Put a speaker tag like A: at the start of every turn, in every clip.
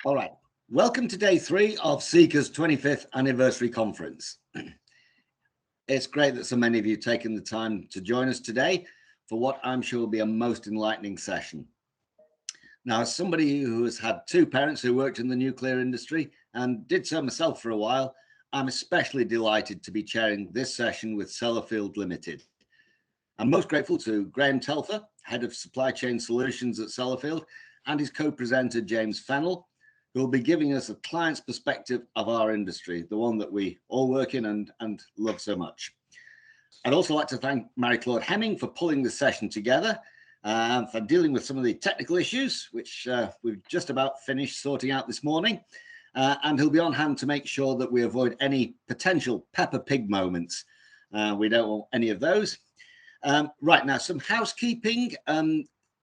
A: All right. Welcome to day 3 of CECA's 25th anniversary conference. It's great that so many of you have taken the time to join us today for what I'm sure will be a most enlightening session. Now, as somebody who has had 2 parents who worked in the nuclear industry and did so myself for a while, I'm especially delighted to be chairing this session with Sellafield Limited. I'm most grateful to Graham Telfer, Head of Supply Chain Solutions at Sellafield, and his co-presenter James Fennell, who will be giving us a client's perspective of our industry, the one that we all work in and love so much. I'd also like to thank Marie-Claude Hemming for pulling the session together, for dealing with some of the technical issues, which we've just about finished sorting out this morning. And he'll be on hand to make sure that we avoid any potential Peppa Pig moments. We don't want any of those. Right, now some housekeeping.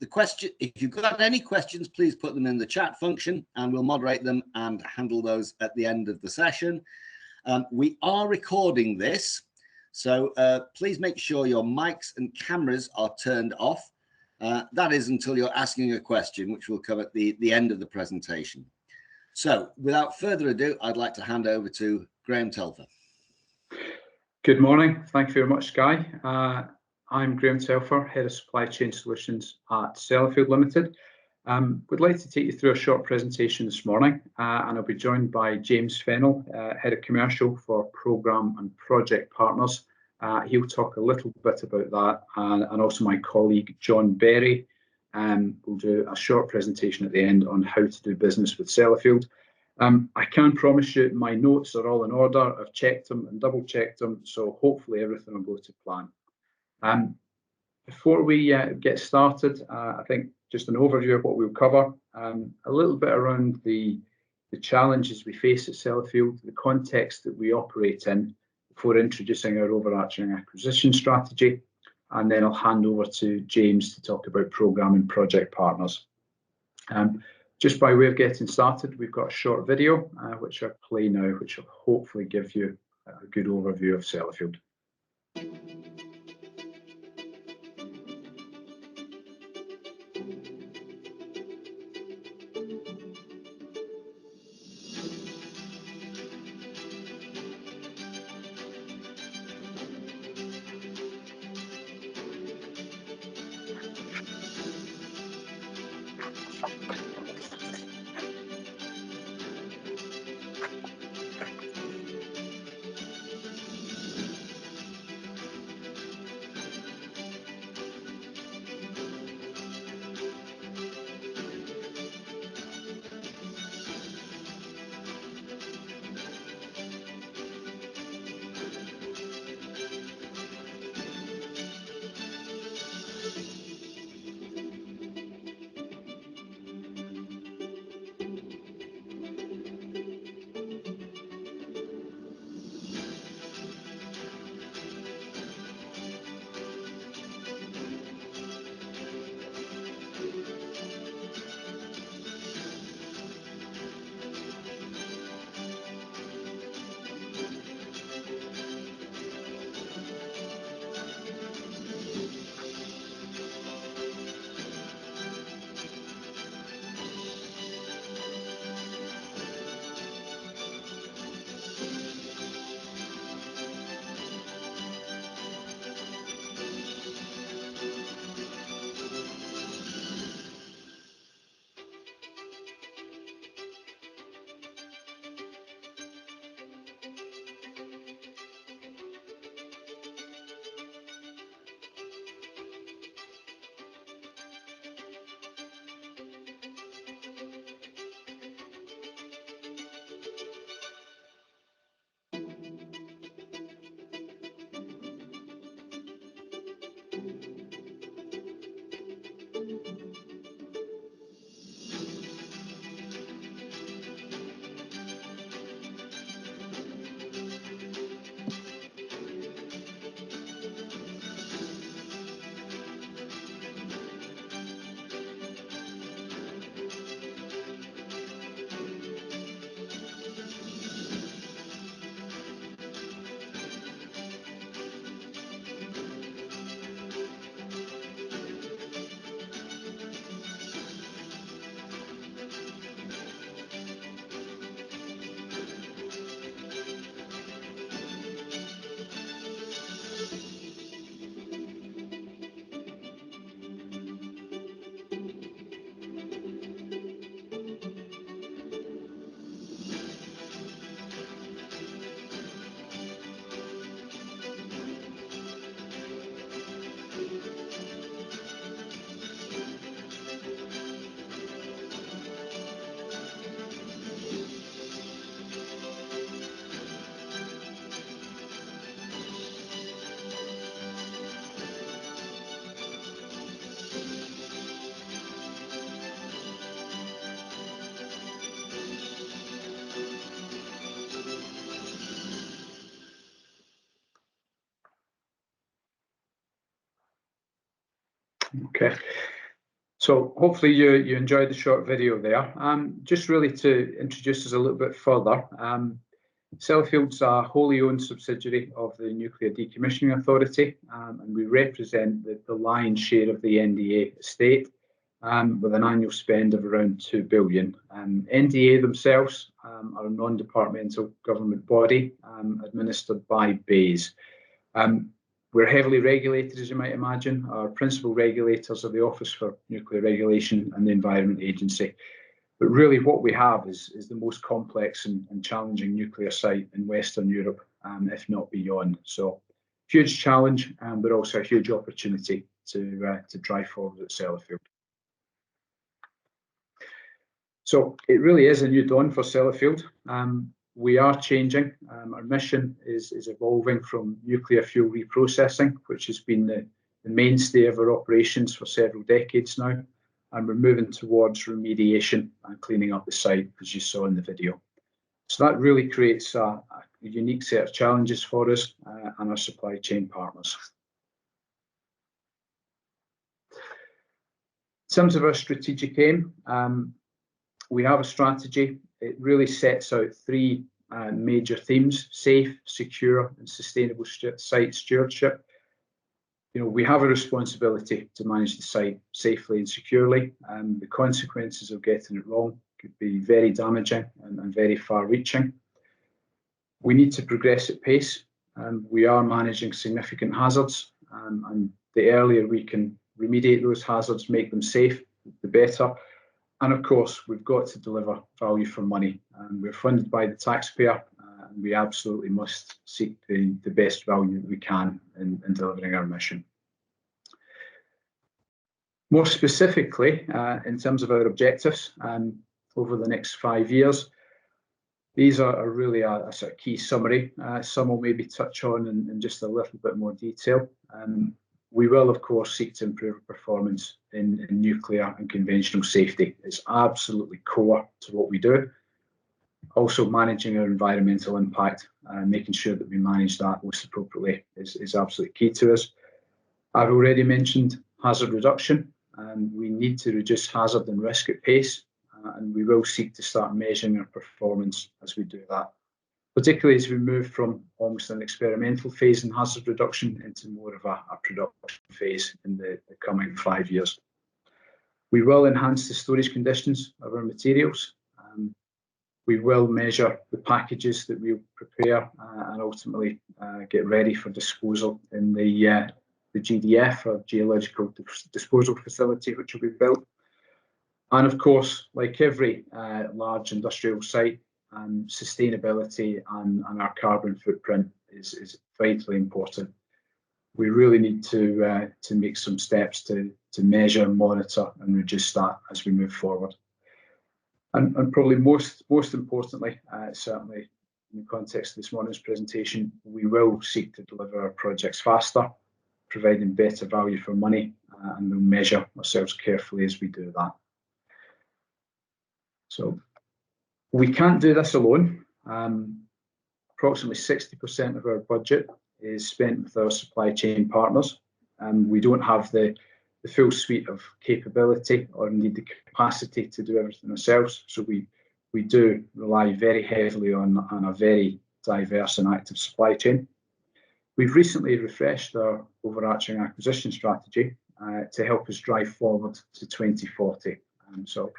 A: If you've got any questions, please put them in the chat function and we'll moderate them and handle those at the end of the session. We are recording this, so please make sure your mics and cameras are turned off. That is until you're asking a question, which will come at the end of the presentation. So without further ado, I'd like to hand over to Graham Telfer.
B: Good morning. Thank you very much, Guy. I'm Graham Telfer, Head of Supply Chain Solutions at Sellafield Limited. We'd like to take you through a short presentation this morning, and I'll be joined by James Fennell, Head of Commercial for Programme and Project Partners. He'll talk a little bit about that, and also my colleague John Berry will do a short presentation at the end on how to do business with Sellafield. I can promise you my notes are all in order. I've checked them and double checked them, so hopefully everything will go to plan. Before we get started, I think just an overview of what we'll cover, a little bit around the challenges we face at Sellafield, the context that we operate in before introducing our overarching acquisition strategy, and then I'll hand over to James to talk about Programme and Project Partners. Just by way of getting started, we've got a short video which I'll play now, which will hopefully give you a good overview of Sellafield. Okay. So hopefully you enjoyed the short video there. Just really to introduce us a little bit further, Sellafield's a wholly owned subsidiary of the Nuclear Decommissioning Authority, and we represent the lion's share of the NDA estate, with an annual spend of around 2 billion. NDA themselves are a non-departmental government body administered by BEIS. We're heavily regulated, as you might imagine. Our principal regulators are the Office for Nuclear Regulation and the Environment Agency. But really what we have is the most complex and challenging nuclear site in Western Europe, if not beyond. So huge challenge, but also a huge opportunity to drive forward at Sellafield. So it really is a new dawn for Sellafield. We are changing. Our mission is evolving from nuclear fuel reprocessing, which has been the mainstay of our operations for several decades now, and we're moving towards remediation and cleaning up the site, as you saw in the video. So that really creates a unique set of challenges for us and our supply chain partners. In terms of our strategic aim, we have a strategy. It really sets out three major themes: safe, secure, and sustainable site stewardship. We have a responsibility to manage the site safely and securely, and the consequences of getting it wrong could be very damaging and very far-reaching. We need to progress at pace, and we are managing significant hazards, and the earlier we can remediate those hazards, make them safe, the better. And of course, we've got to deliver value for money, and we're funded by the taxpayer, and we absolutely must seek the best value that we can in delivering our mission. More specifically, in terms of our objectives over the next 5 years, these are really a sort of key summary. Some will maybe touch on in just a little bit more detail. We will, of course, seek to improve performance in nuclear and conventional safety. It's absolutely core to what we do. Also, managing our environmental impact and making sure that we manage that most appropriately is absolutely key to us. I've already mentioned hazard reduction, and we need to reduce hazard and risk at pace, and we will seek to start measuring our performance as we do that, particularly as we move from almost an experimental phase in hazard reduction into more of a production phase in the coming 5 years. We will enhance the storage conditions of our materials. We will measure the packages that we prepare and ultimately get ready for disposal in the GDF, or Geological Disposal Facility, which will be built. And of course, like every large industrial site, sustainability and our carbon footprint is vitally important. We really need to make some steps to measure, monitor, and reduce that as we move forward. And probably most importantly, certainly in the context of this morning's presentation, we will seek to deliver our projects faster, providing better value for money, and we'll measure ourselves carefully as we do that. So we can't do this alone. Approximately 60% of our budget is spent with our supply chain partners, and we don't have the full suite of capability or indeed the capacity to do everything ourselves. So we do rely very heavily on a very diverse and active supply chain. We've recently refreshed our overarching acquisition strategy to help us drive forward to 2040. So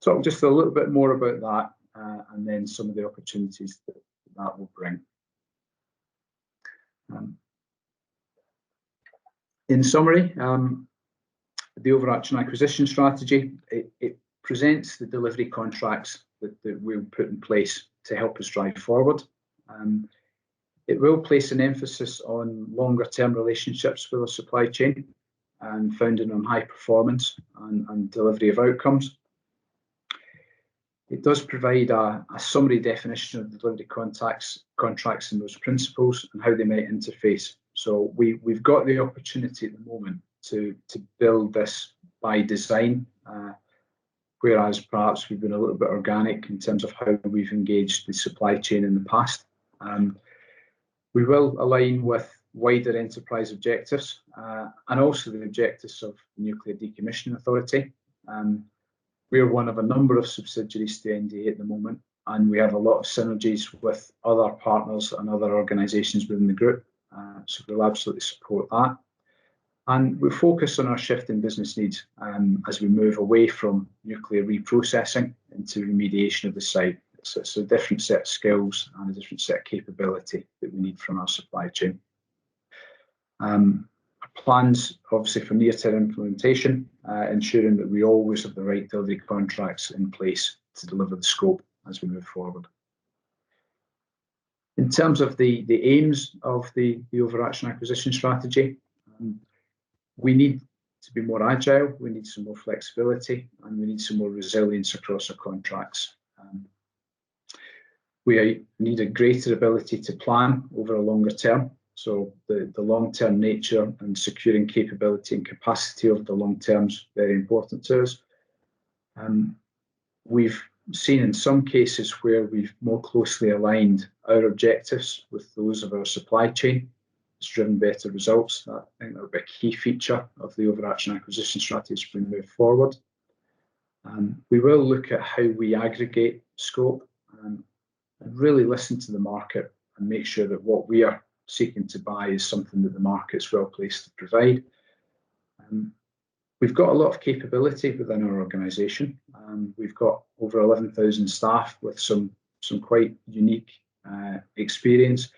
B: talk just a little bit more about that, and then some of the opportunities that will bring. In summary, the overarching acquisition strategy, it presents the delivery contracts that we'll put in place to help us drive forward. It will place an emphasis on longer term relationships with our supply chain and founded on high performance and delivery of outcomes. It does provide a summary definition of the delivery contracts and those principles and how they might interface. So we've got the opportunity at the moment to build this by design, whereas perhaps we've been a little bit organic in terms of how we've engaged the supply chain in the past. We will align with wider enterprise objectives and also the objectives of the Nuclear Decommissioning Authority. We are one of a number of subsidiaries to NDA at the moment, and we have a lot of synergies with other partners and other organisations within the group, so we'll absolutely support that. And we focus on our shift in business needs as we move away from nuclear reprocessing into remediation of the site. So it's a different set of skills and a different set of capability that we need from our supply chain. Our plans, obviously, for near-term implementation, ensuring that we always have the right delivery contracts in place to deliver the scope as we move forward. In terms of the aims of the overarching acquisition strategy, we need to be more agile, we need some more flexibility, and we need some more resilience across our contracts. We need a greater ability to plan over a longer term. So the long-term nature and securing capability and capacity over the long term is very important to us. We've seen in some cases where we've more closely aligned our objectives with those of our supply chain. It's driven better results. I think that will be a key feature of the overarching acquisition strategy as we move forward. We will look at how we aggregate scope and really listen to the market and make sure that what we are seeking to buy is something that the market's well placed to provide. We've got a lot of capability within our organisation. We've got over 11,000 staff with some quite unique experience.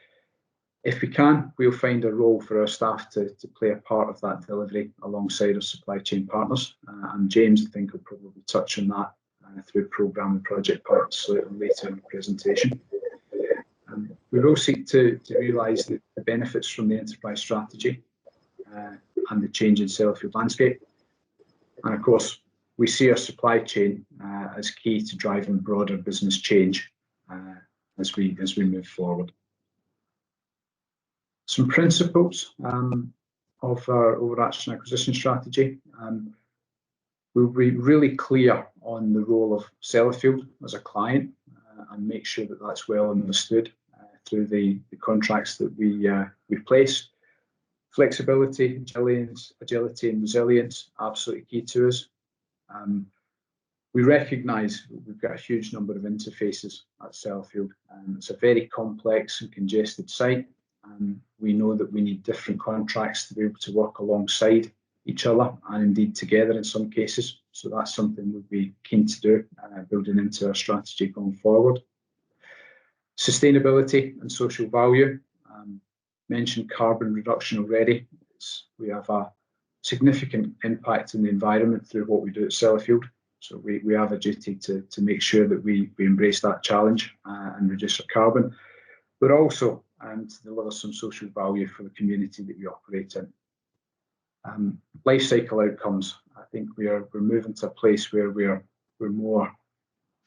B: If we can, we'll find a role for our staff to play a part of that delivery alongside our supply chain partners. And James, I think, will probably touch on that through programme and project parts later in the presentation. We will seek to realise the benefits from the enterprise strategy and the change in Sellafield landscape. And of course, we see our supply chain as key to driving broader business change as we move forward. Some principles of our overarching acquisition strategy. We'll be really clear on the role of Sellafield as a client and make sure that that's well understood through the contracts that we place. Flexibility, agility and resilience, absolutely key to us. We recognise we've got a huge number of interfaces at Sellafield, and it's a very complex and congested site. We know that we need different contracts to be able to work alongside each other and indeed together in some cases. So that's something we'll be keen to do, building into our strategy going forward. Sustainability and social value. Mentioned carbon reduction already. We have a significant impact in the environment through what we do at Sellafield. So we have a duty to make sure that we embrace that challenge and reduce our carbon, but also to deliver some social value for the community that we operate in. Life cycle outcomes. I think we're moving to a place where we're more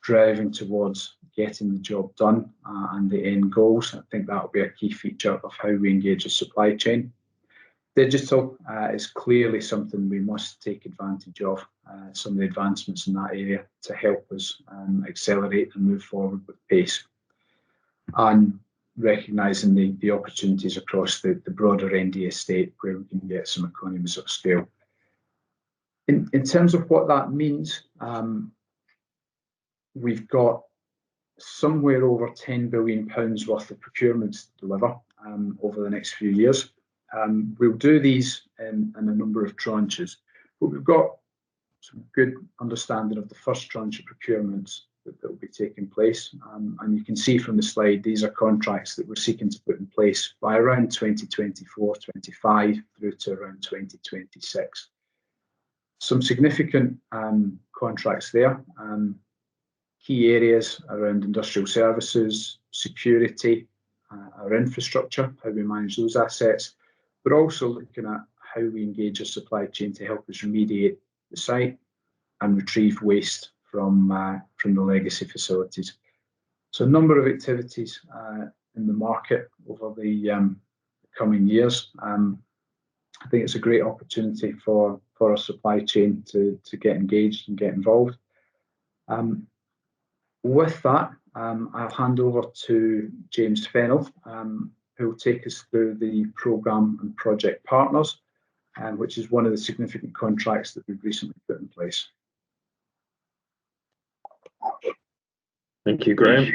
B: driving towards getting the job done and the end goals. I think that will be a key feature of how we engage the supply chain. Digital is clearly something we must take advantage of, some of the advancements in that area to help us accelerate and move forward with pace. And recognising the opportunities across the broader ND estate where we can get some economies of scale. In terms of what that means, we've got somewhere over £10 billion worth of procurements to deliver over the next few years. We'll do these in a number of tranches, but we've got some good understanding of the first tranche of procurements that will be taking place. And you can see from the slide, these are contracts that we're seeking to put in place by around 2024-25 through to around 2026. Some significant contracts there. Key areas around industrial services, security, our infrastructure, how we manage those assets, but also looking at how we engage our supply chain to help us remediate the site and retrieve waste from the legacy facilities. So a number of activities in the market over the coming years. I think it's a great opportunity for our supply chain to get engaged and get involved. With that, I'll hand over to James Fennell, who will take us through the programme and project partners, which is one of the significant contracts that we've recently put in place.
C: Thank you, Graham.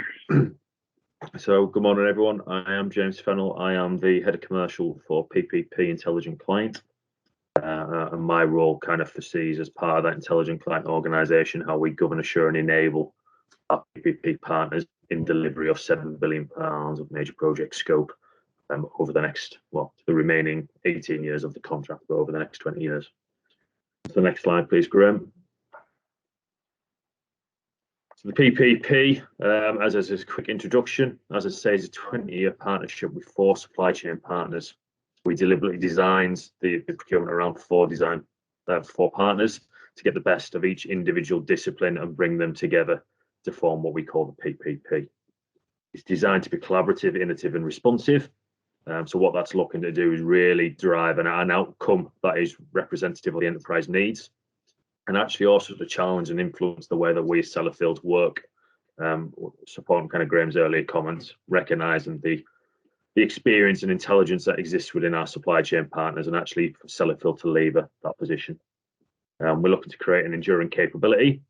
C: So good morning, everyone. I am James Fennell. I am the Head of Commercial for PPP Intelligent Client. And my role kind of foresees, as part of that Intelligent Client organisation, how we govern, assure and enable our PPP partners in delivery of £7 billion of major project scope over the next, well, the remaining 18 years of the contract, but over the next 20 years. So the next slide, please, Graham. So the PPP, as a quick introduction, as I say, is a 20-year partnership with 4 supply chain partners. We deliberately designed the procurement around 4 partners to get the best of each individual discipline and bring them together to form what we call the PPP. It's designed to be collaborative, innovative and responsive. So what that's looking to do is really drive an outcome that is representative of the enterprise needs, and actually also to challenge and influence the way that we as Sellafield work, supporting kind of Graham's earlier comments, recognising the experience and intelligence that exists within our supply chain partners, and actually for Sellafield to lever that position. We're looking to create an enduring capability.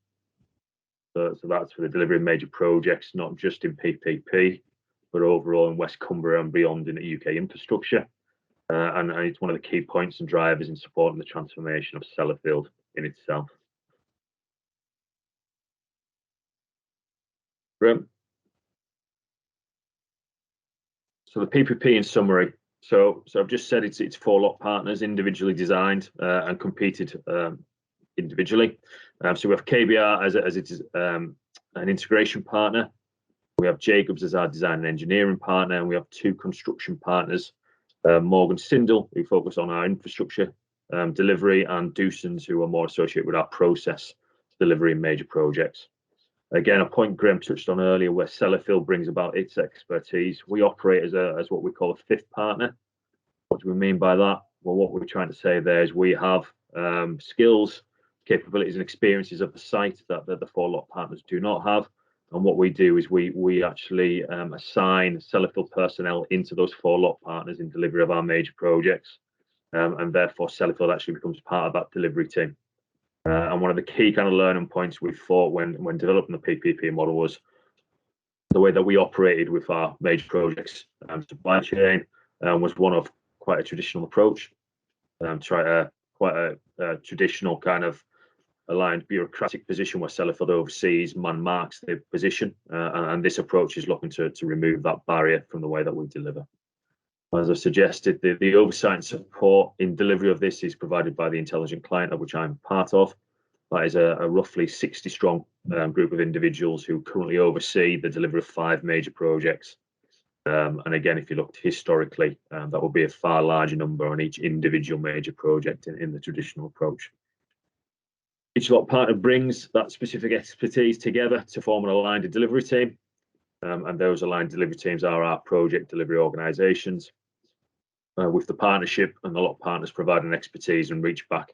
C: So that's for the delivery of major projects, not just in PPP, but overall in West Cumbria and beyond in the UK infrastructure. And it's one of the key points and drivers in supporting the transformation of Sellafield in itself. Graham. So the PPP in summary. So I've just said it's 4 lot partners, individually designed and competed individually. So we have KBR as it is an integration partner. We have Jacobs as our design and engineering partner, and we have 2 construction partners, Morgan Sindall, who focus on our infrastructure delivery, and Dewsons, who are more associated with our process delivery in major projects. Again, a point Graham touched on earlier, where Sellafield brings about its expertise. We operate as what we call a 5th partner. What do we mean by that? Well, what we're trying to say there is we have skills, capabilities and experiences of the site that the 4 lot partners do not have. And what we do is we actually assign Sellafield personnel into those 4 lot partners in delivery of our major projects. And therefore Sellafield actually becomes part of that delivery team. And one of the key kind of learning points we thought when developing the PPP model was the way that we operated with our major projects supply chain was one of quite a traditional approach. Quite a traditional kind of aligned bureaucratic position where Sellafield oversees, man marks the position, and this approach is looking to remove that barrier from the way that we deliver. As I suggested, the oversight and support in delivery of this is provided by the Intelligent Client, of which I'm part of. That is a roughly 60-strong group of individuals who currently oversee the delivery of 5 major projects. And again, if you looked historically, that would be a far larger number on each individual major project in the traditional approach. Each lot partner brings that specific expertise together to form an aligned delivery team. And those aligned delivery teams are our project delivery organisations, with the partnership and the lot partners providing expertise and reach back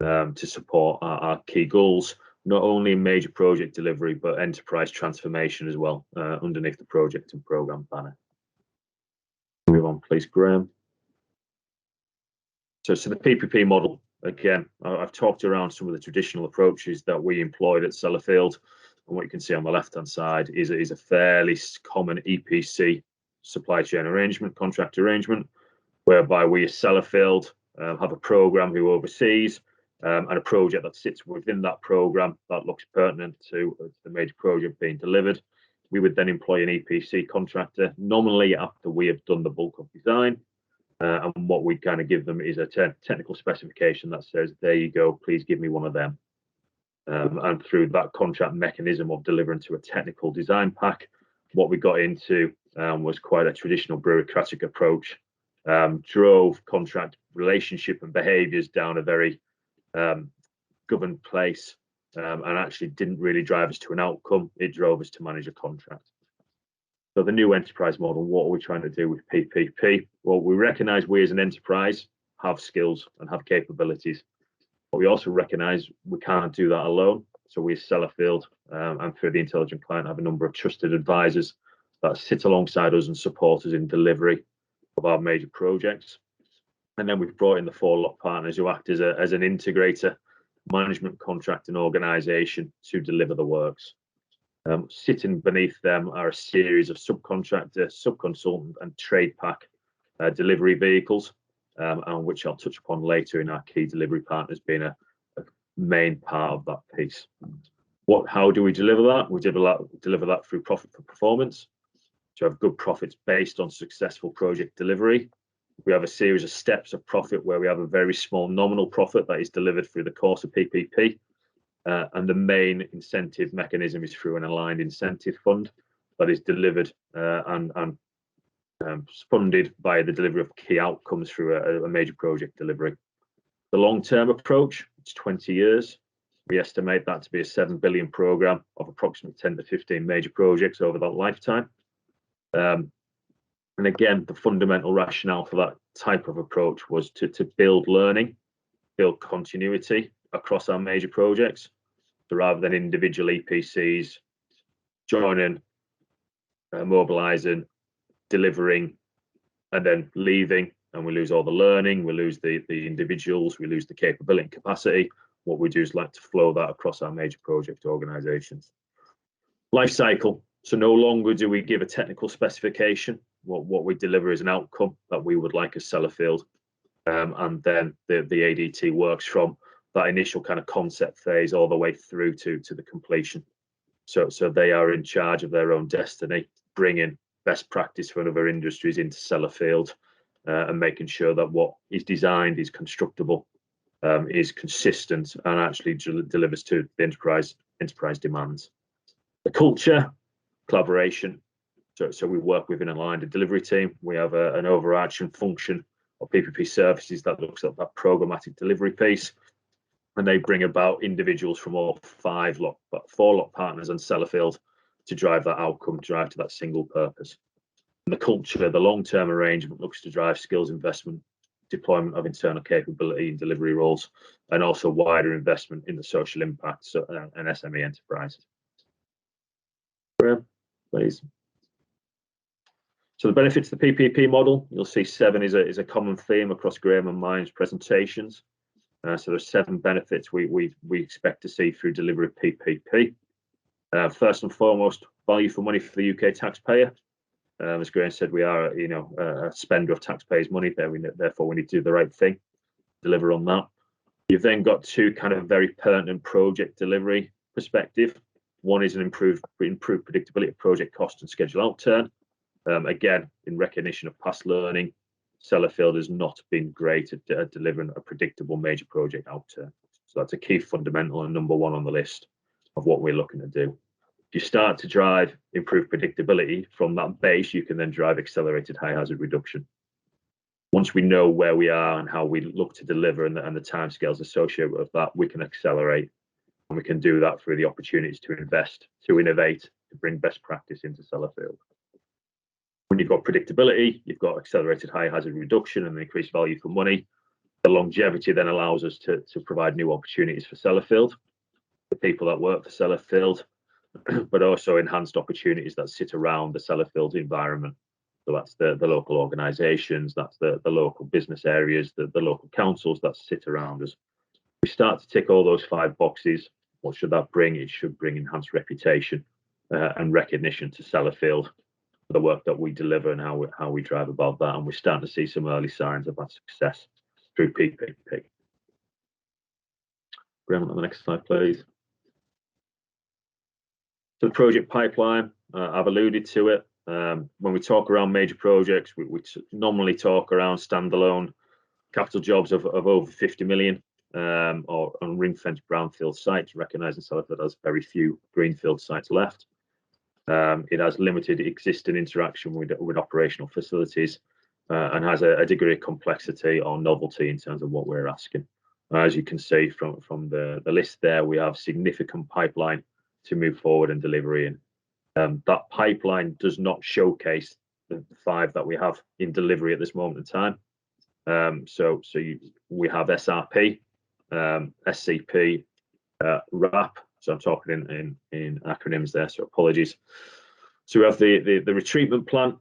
C: to support our key goals, not only in major project delivery, but enterprise transformation as well, underneath the project and programme banner. Move on, please, Graham. So the PPP model, again, I've talked around some of the traditional approaches that we employed at Sellafield. And what you can see on the left-hand side is a fairly common EPC supply chain arrangement, contract arrangement, whereby we as Sellafield have a programme who oversees and a project that sits within that programme that looks pertinent to the major project being delivered. We would then employ an EPC contractor, nominally after we have done the bulk of design. And what we kind of give them is a technical specification that says, there you go, please give me one of them. And through that contract mechanism of delivering to a technical design pack, what we got into was quite a traditional bureaucratic approach, drove contract relationship and behaviours down a very governed place, and actually didn't really drive us to an outcome. It drove us to manage a contract. So the new enterprise model, what are we trying to do with PPP? Well, we recognise we as an enterprise have skills and have capabilities. But we also recognise we can't do that alone. So we as Sellafield and through the Intelligent Client have a number of trusted advisors that sit alongside us and support us in delivery of our major projects. And then we've brought in the 4 lot partners who act as an integrator, management contract and organisation to deliver the works. Sitting beneath them are a series of subcontractor, subconsultant and trade pack delivery vehicles, and which I'll touch upon later in our key delivery partners being a main part of that piece. How do we deliver that? We deliver that through profit for performance. To have good profits based on successful project delivery. We have a series of steps of profit where we have a very small nominal profit that is delivered through the course of PPP. And the main incentive mechanism is through an aligned incentive fund that is delivered and funded by the delivery of key outcomes through a major project delivery. The long-term approach, it's 20 years. We estimate that to be a 7 billion programme of approximately 10 to 15 major projects over that lifetime. And again, the fundamental rationale for that type of approach was to build learning, build continuity across our major projects. So rather than individual EPCs joining, mobilising, delivering, and then leaving, and we lose all the learning, we lose the individuals, we lose the capability and capacity. What we do is like to flow that across our major project organisations. Life cycle. So no longer do we give a technical specification. What we deliver is an outcome that we would like as Sellafield, and then the ADT works from that initial kind of concept phase all the way through to the completion. So they are in charge of their own destiny, bringing best practice from other industries into Sellafield, and making sure that what is designed is constructible, is consistent, and actually delivers to the enterprise demands. The culture, collaboration. So we work within an aligned delivery team. We have an overarching function of PPP services that looks at that programmatic delivery piece, and they bring about individuals from all 4 lot partners and Sellafield to drive that outcome, drive to that single purpose. And the culture, the long-term arrangement looks to drive skills investment, deployment of internal capability and delivery roles, and also wider investment in the social impact and SME enterprise. Graham, please. So the benefits of the PPP model, you'll see 7 is a common theme across Graham and mine's presentations. So there's 7 benefits we expect to see through delivery of PPP. First and foremost, value for money for the UK taxpayer. As Graham said, we are a spender of taxpayers' money. Therefore, we need to do the right thing, deliver on that. You've then got 2 kind of very pertinent project delivery perspective. One is an improved predictability of project cost and schedule outturn. Again, in recognition of past learning, Sellafield has not been great at delivering a predictable major project outturn. So that's a key fundamental and number 1 on the list of what we're looking to do. If you start to drive improved predictability from that base, you can then drive accelerated high hazard reduction. Once we know where we are and how we look to deliver and the timescales associated with that, we can accelerate, and we can do that through the opportunities to invest, to innovate, to bring best practice into Sellafield. When you've got predictability, you've got accelerated high hazard reduction and increased value for money. The longevity then allows us to provide new opportunities for Sellafield, the people that work for Sellafield, but also enhanced opportunities that sit around the Sellafield environment. So that's the local organisations, that's the local business areas, the local councils that sit around us. We start to tick all those 5 boxes. What should that bring? It should bring enhanced reputation and recognition to Sellafield for the work that we deliver and how we drive about that. And we're starting to see some early signs of that success through PPP. Graham, on the next slide, please. So the project pipeline, I've alluded to it. When we talk around major projects, we normally talk around standalone capital jobs of over 50 million or on ring-fenced brownfield sites, recognising Sellafield has very few greenfield sites left. It has limited existing interaction with operational facilities and has a degree of complexity or novelty in terms of what we're asking. As you can see from the list there, we have significant pipeline to move forward and delivery in. That pipeline does not showcase the 5 that we have in delivery at this moment in time. We have SRP, SCP, RAP. So I'm talking in acronyms there, so apologies. So we have the retreatment plant,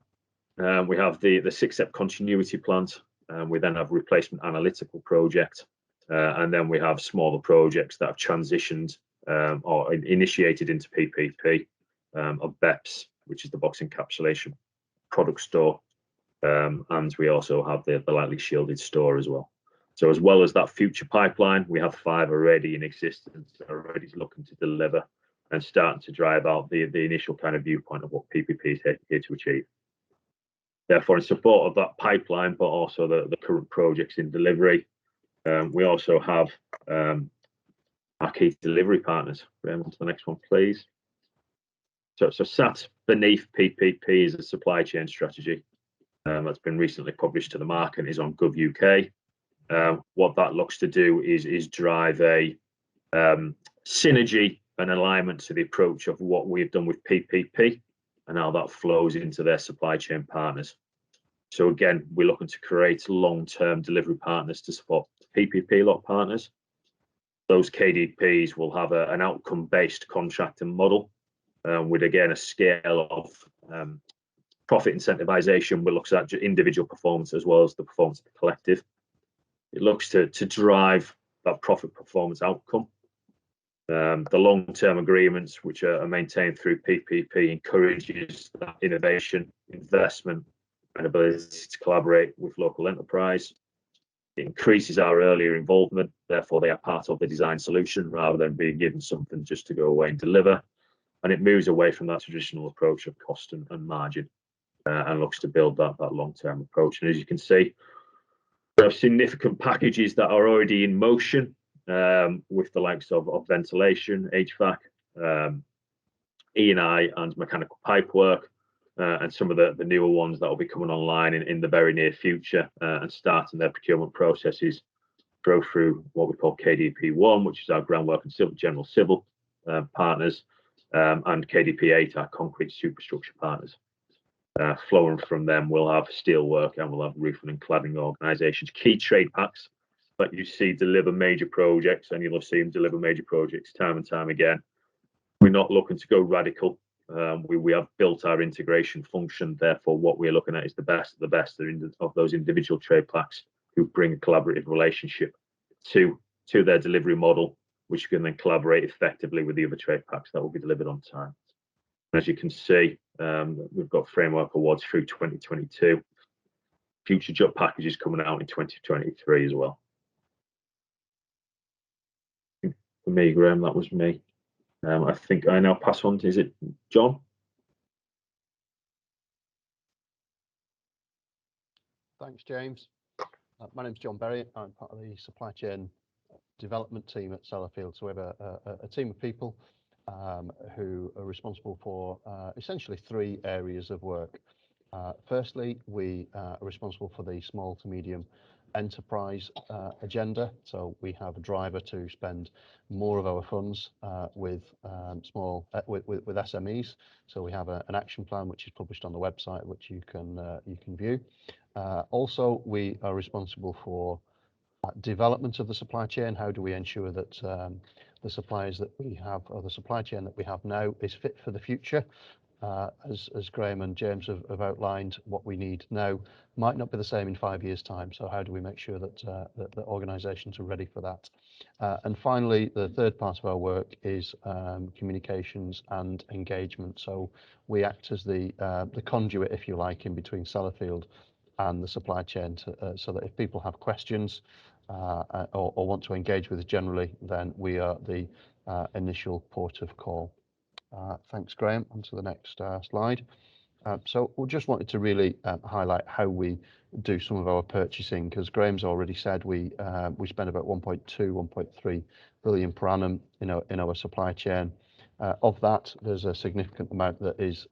C: We have the 6-step continuity plant. We then have replacement analytical project, and then we have smaller projects that have transitioned or initiated into PPP of BEPS, which is the box encapsulation product store, and we also have the lightly shielded store as well. So as well as that future pipeline, we have 5 already in existence, already looking to deliver and starting to drive out the initial kind of viewpoint of what PPP is here to achieve. Therefore, in support of that pipeline, but also the current projects in delivery, we also have our key delivery partners. On to the next one, please. So sat beneath PPP is a supply chain strategy that's been recently published to the market and is on Gov UK. What that looks to do is drive a synergy and alignment to the approach of what we've done with PPP and how that flows into their supply chain partners. So again, we're looking to create long-term delivery partners to support PPP lot partners. Those KDPs will have an outcome-based contracting model with, again, a scale of profit incentivization, which looks at individual performance as well as the performance of the collective. It looks to drive that profit performance outcome. The long-term agreements, which are maintained through PPP, encourages that innovation, investment, and ability to collaborate with local enterprise. It increases our earlier involvement, therefore they are part of the design solution rather than being given something just to go away and deliver. And it moves away from that traditional approach of cost and margin and looks to build that long-term approach. And as you can see, there are significant packages that are already in motion with the likes of ventilation, HVAC, E&I and mechanical pipe work, and some of the newer ones that will be coming online in the very near future and starting their procurement processes go through what we call KDP1, which is our groundwork and general civil partners, and KDP8, our concrete superstructure partners. Flowing from them, we'll have steelwork and we'll have roofing and cladding organisations, key trade packs that you see deliver major projects, and you'll see them deliver major projects time and time again. We're not looking to go radical. We have built our integration function. Therefore, what we're looking at is the best of the best of those individual trade packs who bring a collaborative relationship to their delivery model, which can then collaborate effectively with the other trade packs that will be delivered on time. As you can see, we've got framework awards through 2022. Future job packages coming out in 2023 as well. For me, Graham, that was me. I think I now pass on to, is it John?
D: Thanks, James. My name's John Berry. I'm part of the supply chain development team at Sellafield. So we have a team of people who are responsible for essentially 3 areas of work. Firstly, we are responsible for the small to medium enterprise agenda. So we have a driver to spend more of our funds with SMEs. So we have an action plan which is published on the website, which you can view. Also, we are responsible for development of the supply chain. How do we ensure that the suppliers that we have, or the supply chain that we have now, is fit for the future? As Graham and James have outlined, what we need now might not be the same in 5 years' time. So how do we make sure that the organisations are ready for that? And finally, the third part of our work is communications and engagement. So we act as the conduit, if you like, in between Sellafield and the supply chain, so that if people have questions or want to engage with us generally, then we are the initial port of call. Thanks, Graham. On to the next slide. So we just wanted to really highlight how we do some of our purchasing, because Graham's already said we spend about 1.3 billion per annum in our supply chain. Of that, there's a significant amount that is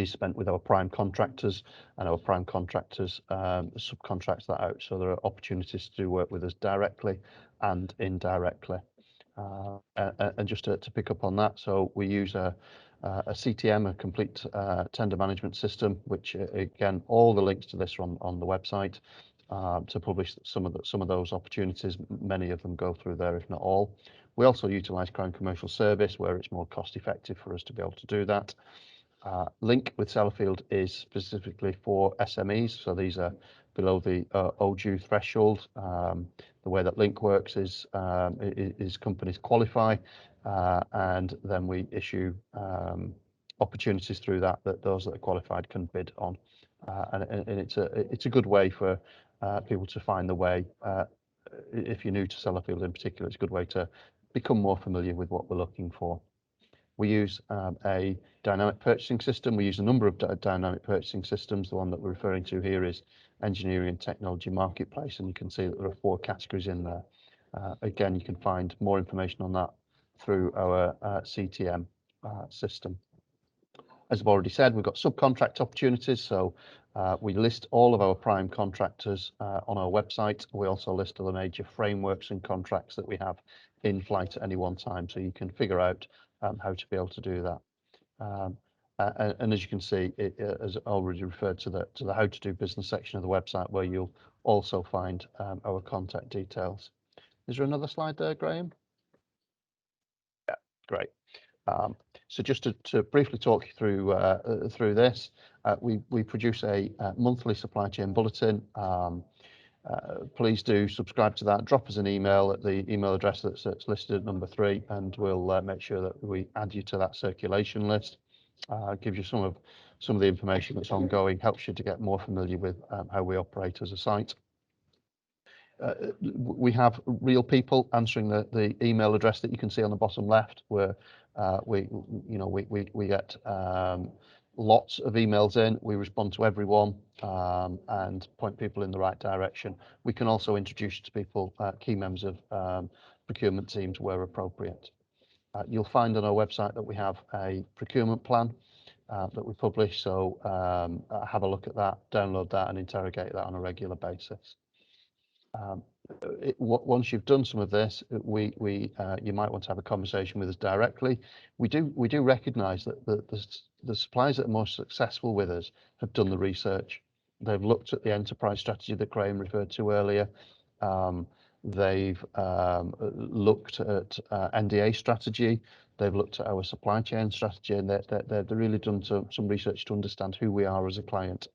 D: spent with our prime contractors, and our prime contractors subcontract that out. So there are opportunities to do work with us directly and indirectly. And just to pick up on that, so we use a CTM, a complete tender management system, which again, all the links to this are on the website to publish some of those opportunities. Many of them go through there, if not all. We also utilise Crown Commercial Service, where it's more cost effective for us to be able to do that. Link with Sellafield is specifically for SMEs, so these are below the ODU threshold. The way that Link works is companies qualify, and then we issue opportunities through that those that are qualified can bid on, and it's a good way for people to find the way. If you're new to Sellafield in particular, it's a good way to become more familiar with what we're looking for. We use a dynamic purchasing system. We use a number of dynamic purchasing systems. The one that we're referring to here is Engineering and Technology Marketplace, and you can see that there are 4 categories in there. Again, you can find more information on that through our CTM system. As I've already said, we've got subcontract opportunities, so we list all of our prime contractors on our website. We also list all the major frameworks and contracts that we have in flight at any one time, so you can figure out how to be able to do that. And as you can see, as already referred to the how to do business section of the website, where you'll also find our contact details. Is there another slide there, Graham? Yeah, great. So just to briefly talk you through this, we produce a monthly supply chain bulletin. Please do subscribe to that. Drop us an email at the email address that's listed at number 3, and we'll make sure that we add you to that circulation list. Gives you some of the information that's ongoing, helps you to get more familiar with how we operate as a site. We have real people answering the email address that you can see on the bottom left, where we get lots of emails in. We respond to everyone and point people in the right direction. We can also introduce to people key members of procurement teams where appropriate. You'll find on our website that we have a procurement plan that we publish, so have a look at that, download that and interrogate that on a regular basis. Once you've done some of this, you might want to have a conversation with us directly. We do recognise that the suppliers that are most successful with us have done the research. They've looked at the enterprise strategy that Graham referred to earlier. They've looked at NDA strategy. They've looked at our supply chain strategy, and they've really done some research to understand who we are as a client.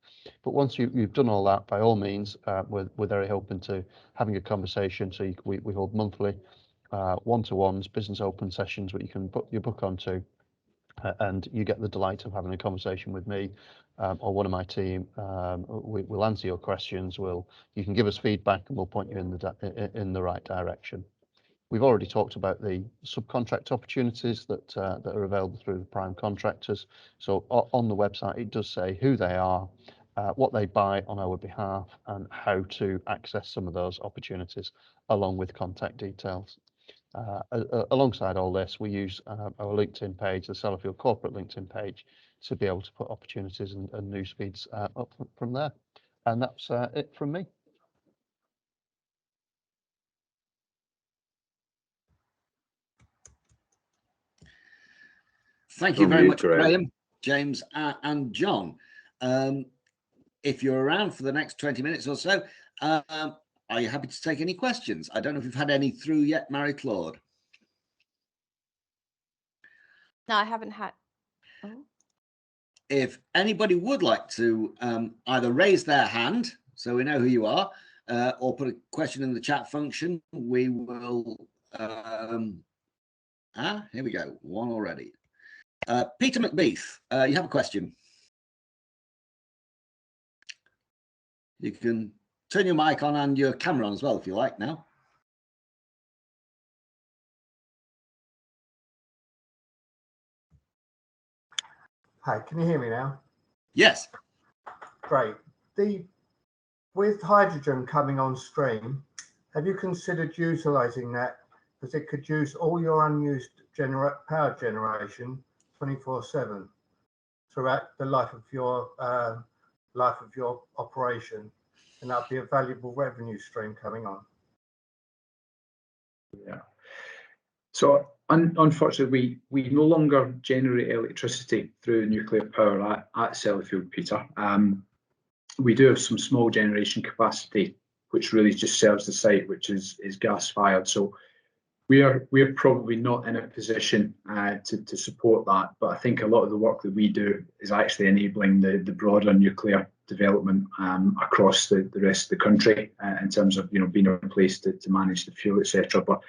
D: But once you've done all that, by all means, we're very open to having a conversation. So we hold monthly one-to-ones, business open sessions where you can book your book onto, and you get the delight of having a conversation with me or one of my team. We'll answer your questions. You can give us feedback, and we'll point you in the right direction. We've already talked about the subcontract opportunities that are available through the prime contractors. So on the website, it does say who they are, what they buy on our behalf, and how to access some of those opportunities, along with contact details. Alongside all this, we use our LinkedIn page, the Sellafield corporate LinkedIn page, to be able to put opportunities and news feeds up from there. And that's it from me.
A: Thank you very much, Graham, James, and John. If you're around for the next 20 minutes or so, are you happy to take any questions? I don't know if you've had any through yet, Marie-Claude.
E: No, I haven't had. Oh.
A: If anybody would like to either raise their hand, so we know who you are, or put a question in the chat function, we will. Here we go. One already. Peter McBeath, you have a question. You can turn your mic on and your camera on as well if you like now.
F: Hi, can you hear me now?
A: Yes.
F: Great. With hydrogen coming on stream, have you considered utilising that, because it could use all your unused power generation 24/7 throughout the life of your operation, and that'd be a valuable revenue stream coming on?
B: Yeah. So unfortunately, we no longer generate electricity through nuclear power at Sellafield, Peter. We do have some small generation capacity, which really just serves the site, which is gas fired. So We're probably not in a position to support that, but I think a lot of the work that we do is actually enabling the broader nuclear development across the rest of the country in terms of being a place to manage the fuel, etc. But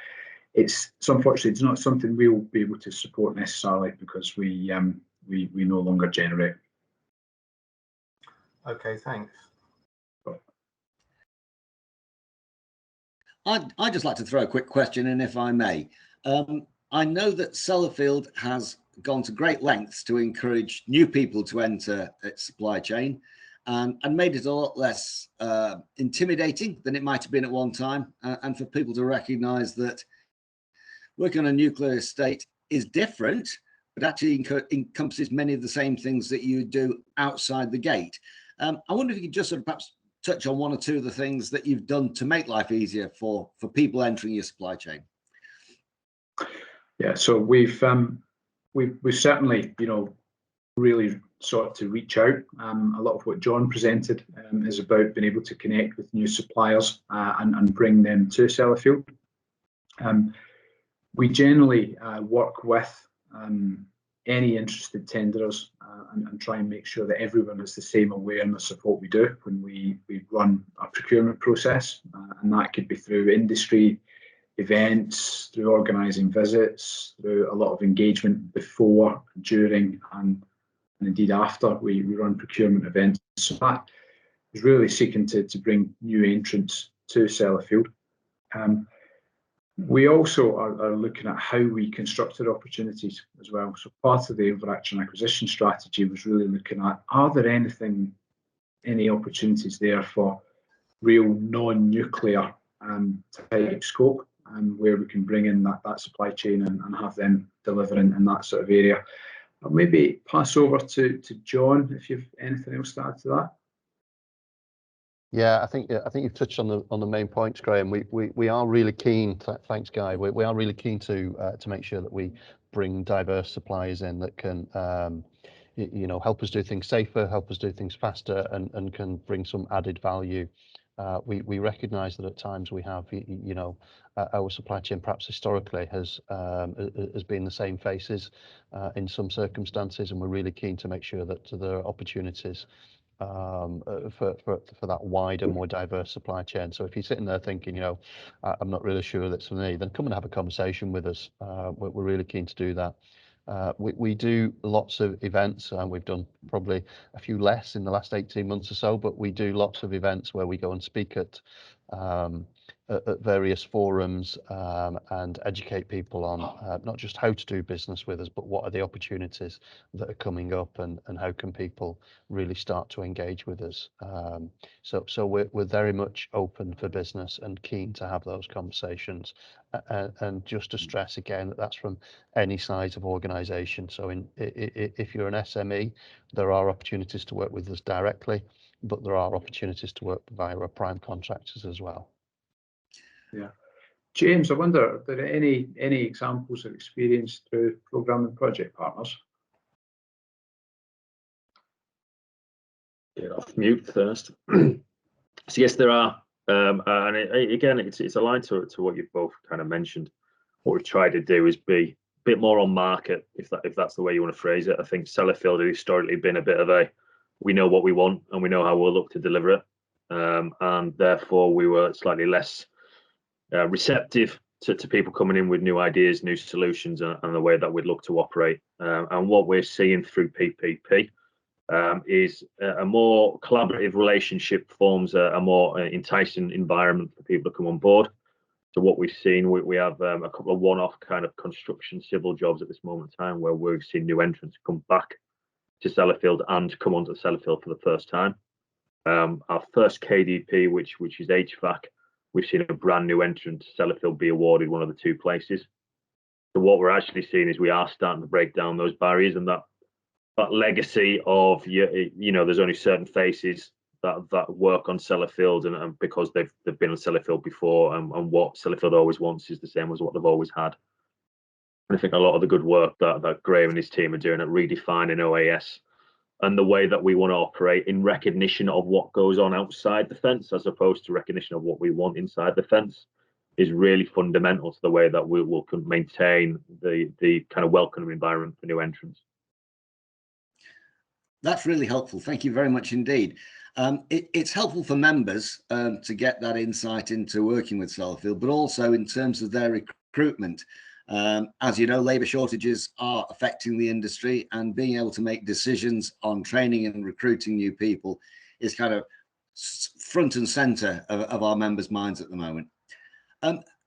B: unfortunately it's not something we'll be able to support necessarily because we no longer generate.
F: Okay, thanks.
A: I'd just like to throw a quick question in, if I may. I know that Sellafield has gone to great lengths to encourage new people to enter its supply chain and made it a lot less intimidating than it might have been at one time, and for people to recognise that working on a nuclear estate is different, but actually encompasses many of the same things that you do outside the gate. I wonder if you could just sort of perhaps touch on one or two of the things that you've done to make life easier for people entering your supply chain.
B: Yeah, so we've certainly really sought to reach out. A lot of what John presented is about being able to connect with new suppliers and bring them to Sellafield. We generally work with any interested tenderers and try and make sure that everyone has the same awareness of what we do when we run a procurement process, and that could be through industry events, through organising visits, through a lot of engagement before, during, and indeed after we run procurement events. So that is really seeking to bring new entrants to Sellafield. We also are looking at how we constructed opportunities as well. So part of the overarching acquisition strategy was really looking at, are there any opportunities there for real non-nuclear type scope, where we can bring in that supply chain and have them delivering in that sort of area. I'll maybe pass over to John if you've anything else to add to that.
D: Yeah, I think you've touched on the main points, Graham. We are really keen. Thanks, Guy. We are really keen to make sure that we bring diverse suppliers in that can help us do things safer, help us do things faster, and can bring some added value. We recognise that at times we have our supply chain perhaps historically has been the same faces in some circumstances, and we're really keen to make sure that there are opportunities for that wider, more diverse supply chain. So if you're sitting there thinking, I'm not really sure that's for me, then come and have a conversation with us. We're really keen to do that. We do lots of events, and we've done probably a few less in the last 18 months or so, but we do lots of events where we go and speak at various forums and educate people on not just how to do business with us, but what are the opportunities that are coming up, and how can people really start to engage with us. So we're very much open for business and keen to have those conversations. And just to stress again, that's from any size of organisation. So if you're an SME, there are opportunities to work with us directly, but there are opportunities to work via our prime contractors as well.
B: Yeah, James, I wonder, are there any examples of experience through programme and project partners?
C: Get off mute first. So yes, there are, and again, it's aligned to what you've both kind of mentioned. What we've tried to do is be a bit more on market, if that's the way you want to phrase it. I think Sellafield has historically been a bit of we know what we want and we know how we'll look to deliver it, and therefore we were slightly less receptive to people coming in with new ideas, new solutions, and the way that we'd look to operate. And what we're seeing through PPP is a more collaborative relationship forms a more enticing environment for people to come on board. So what we've seen, we have a couple of one-off kind of construction civil jobs at this moment in time where we've seen new entrants come back to Sellafield and come onto Sellafield for the first time. Our first KDP, which is HVAC, we've seen a brand new entrant, Sellafield, be awarded one of the two places. So what we're actually seeing is we are starting to break down those barriers, and that legacy of there's only certain faces that work on Sellafield, and because they've been on Sellafield before, and what Sellafield always wants is the same as what they've always had. And I think a lot of the good work that Graham and his team are doing at redefining OAS and the way that we want to operate in recognition of what goes on outside the fence, as opposed to recognition of what we want inside the fence, is really fundamental to the way that we will maintain the kind of welcoming environment for new entrants.
A: That's really helpful. Thank you very much indeed. It's helpful for members to get that insight into working with Sellafield, but also in terms of their recruitment. As you know, labour shortages are affecting the industry, and being able to make decisions on training and recruiting new people is kind of front and centre of our members' minds at the moment.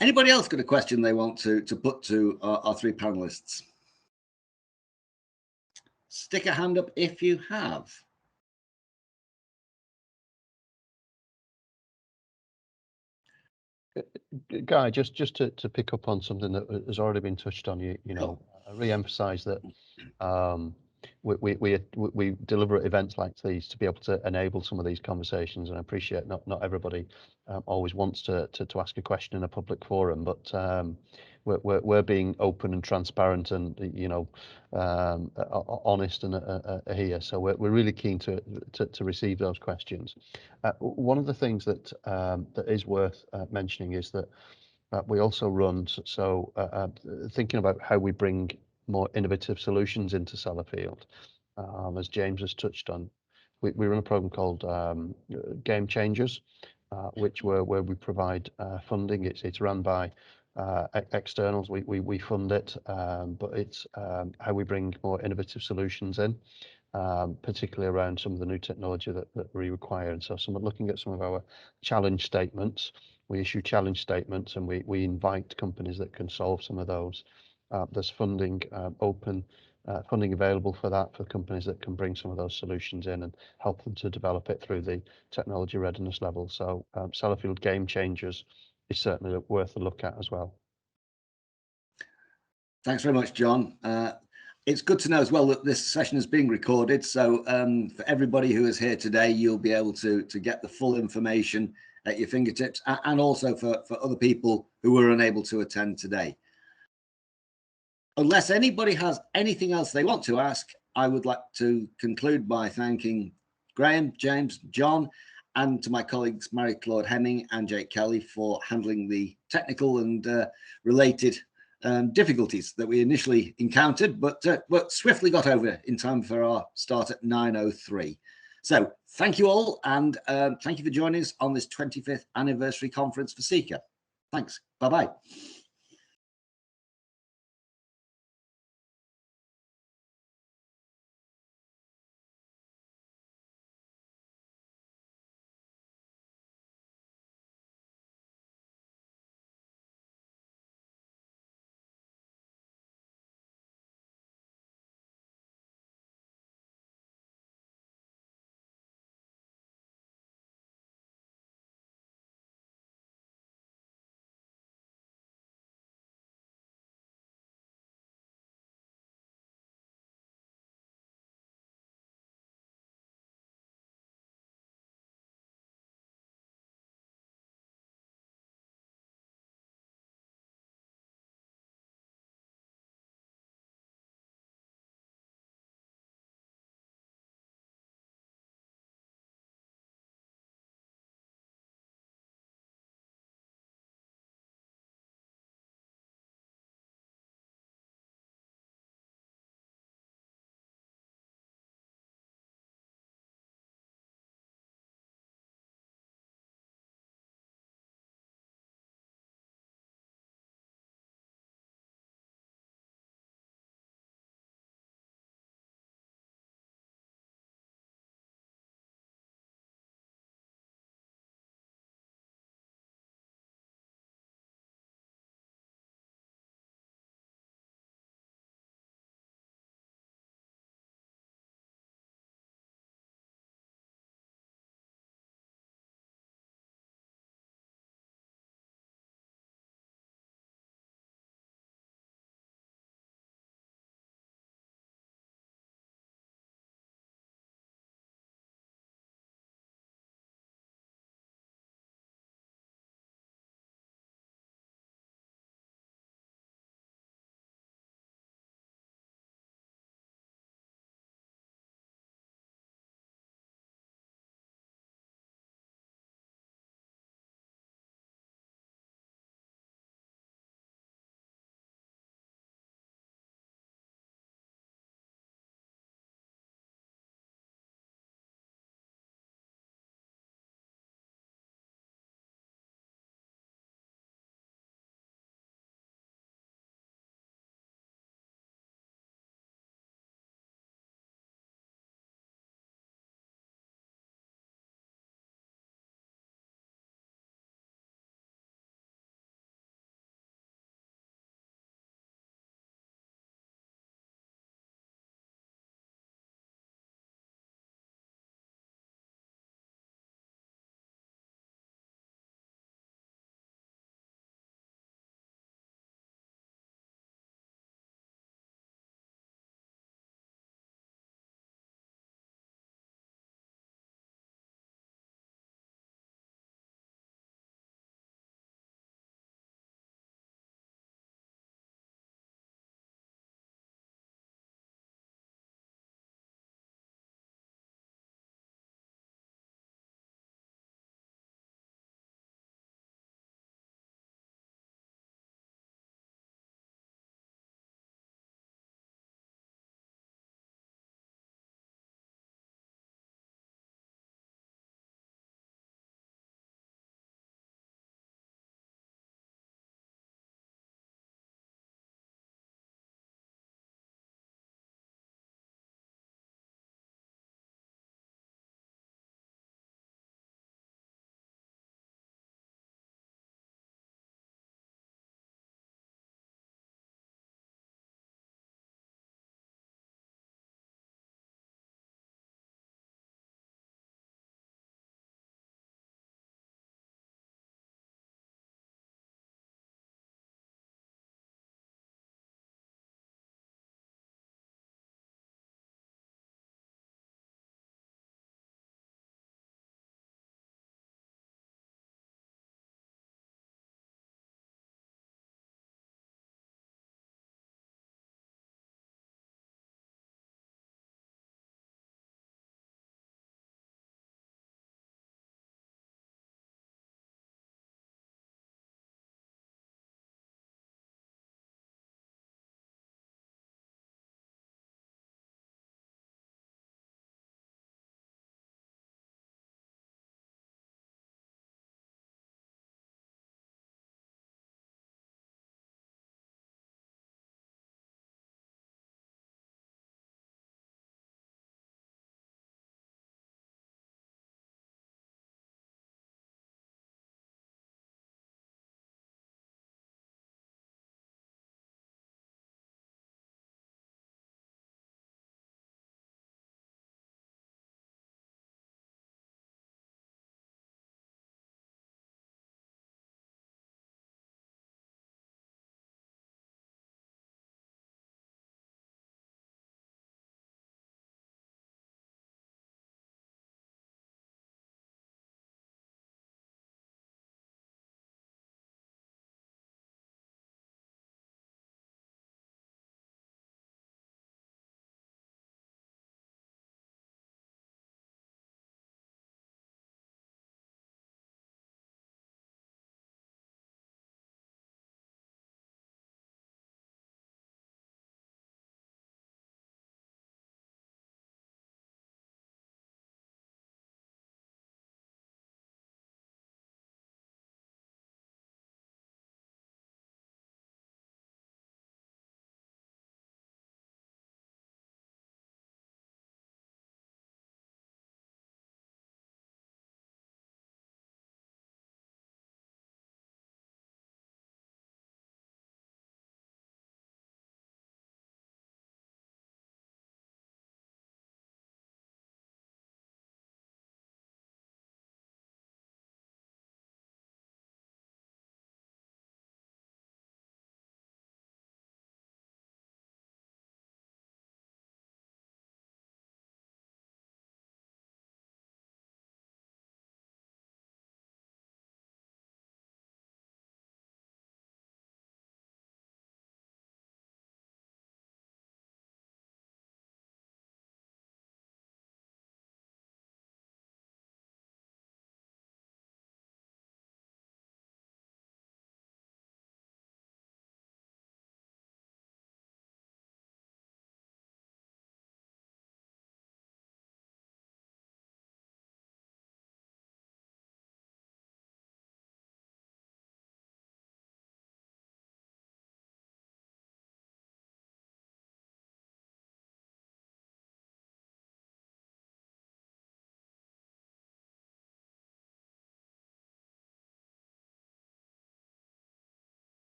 A: Anybody else got a question they want to put to our three panelists? Stick a hand up if you have.
D: Guy, just to pick up on something that has already been touched on, you know, I re-emphasize that we deliver events like these to be able to enable some of these conversations, and I appreciate not everybody always wants to ask a question in a public forum, but we're being open and transparent and, you know, honest and here, so we're really keen to receive those questions. One of the things that is worth mentioning is that we also run, thinking about how we bring more innovative solutions into Sellafield. As James has touched on, we run a program called Game Changers, where we provide funding. It's run by externals. We fund it, but it's how we bring more innovative solutions in, particularly around some of the new technology that we require. And so looking at some of our challenge statements, we issue challenge statements, and we invite companies that can solve some of those. There's funding funding available for that, for companies that can bring some of those solutions in and help them to develop it through the technology readiness level. So Sellafield Game Changers is certainly worth a look at as well.
A: Thanks very much, John. It's good to know as well that this session is being recorded. So for everybody who is here today, you'll be able to get the full information at your fingertips, and also for other people who were unable to attend today. Unless anybody has anything else they want to ask, I would like to conclude by thanking Graham, James, John, and to my colleagues Mary-Claude Hemming and Jake Kelly for handling the technical and related difficulties that we initially encountered, but swiftly got over in time for our start at 9:03. So thank you all, and thank you for joining us on this 25th anniversary conference for CECA. Thanks. Bye-bye.